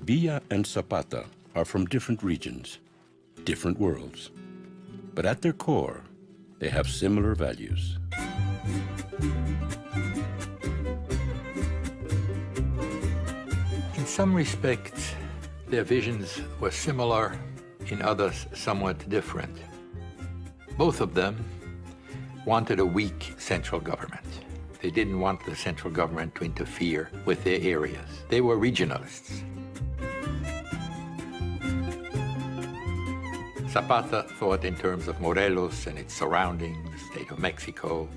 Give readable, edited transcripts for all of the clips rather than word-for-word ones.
Villa and Zapata are from different regions, different worlds. But at their core, they have similar values. In some respects, their visions were similar, in others somewhat different. Both of them wanted a weak central government. They didn't want the central government to interfere with their areas. They were regionalists. Zapata thought in terms of Morelos and its surroundings, the state of Mexico,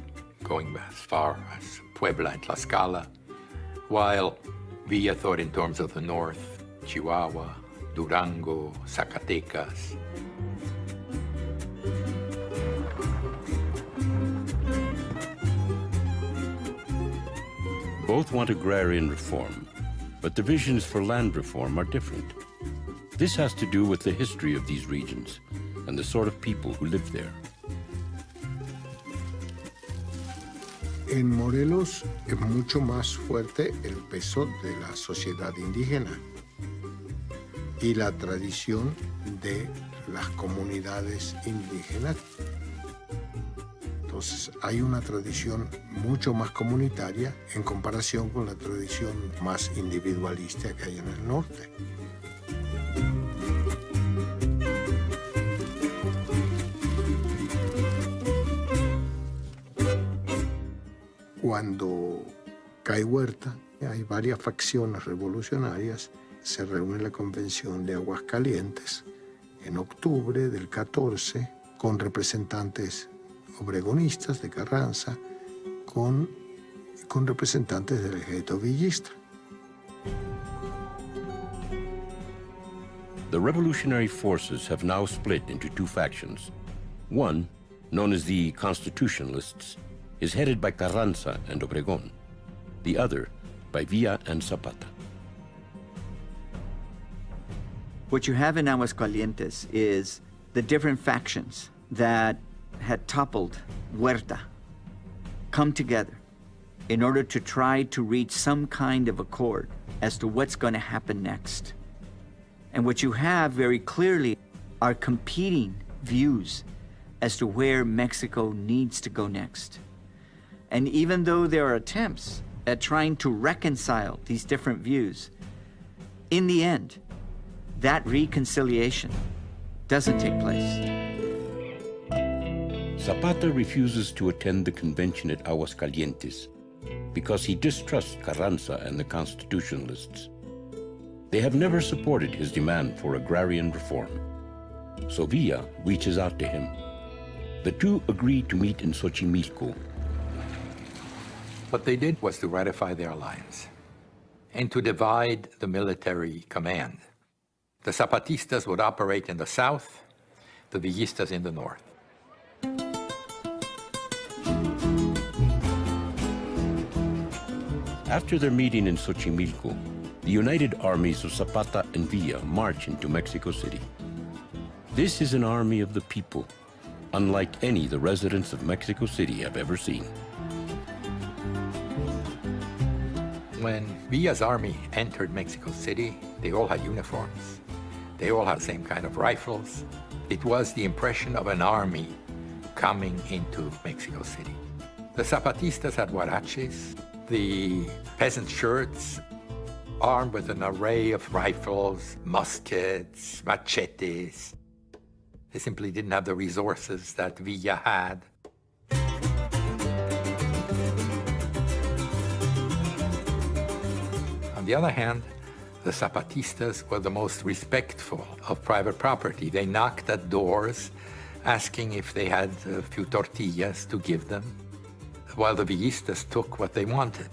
going as far as Puebla and Tlaxcala, while Villa thought in terms of the north, Chihuahua, Durango, Zacatecas. Both want agrarian reform, but the visions for land reform are different. This has to do with the history of these regions and the sort of people who live there. En Morelos es mucho más fuerte el peso de la sociedad indígena y la tradición de las comunidades indígenas. Entonces, hay una tradición mucho más comunitaria en comparación con la tradición más individualista que hay en el norte. Cuando cae Huerta, hay varias facciones revolucionarias. Se reúne la Convención de Aguascalientes en octubre del 14 con representantes obregonistas de Carranza, con representantes del ejército villista. The revolutionary forces have now split into two factions. One, known as the Constitutionalists, is headed by Carranza and Obregón. The other, by Villa and Zapata. What you have in Aguascalientes is the different factions that had toppled Huerta come together in order to try to reach some kind of accord as to what's going to happen next. And what you have very clearly are competing views as to where Mexico needs to go next. And even though there are attempts at trying to reconcile these different views, in the end, that reconciliation doesn't take place. Zapata refuses to attend the convention at Aguascalientes because he distrusts Carranza and the Constitutionalists. They have never supported his demand for agrarian reform. So Villa reaches out to him. The two agree to meet in Xochimilco. What they did was to ratify their alliance and to divide the military command. The Zapatistas would operate in the south, the Villistas in the north. After their meeting in Xochimilco, the united armies of Zapata and Villa march into Mexico City. This is an army of the people, unlike any the residents of Mexico City have ever seen. When Villa's army entered Mexico City, they all had uniforms. They all had the same kind of rifles. It was the impression of an army coming into Mexico City. The Zapatistas had huaraches, the peasant shirts, armed with an array of rifles, muskets, machetes. They simply didn't have the resources that Villa had. On the other hand, the Zapatistas were the most respectful of private property. They knocked at doors asking if they had a few tortillas to give them, while the Villistas took what they wanted.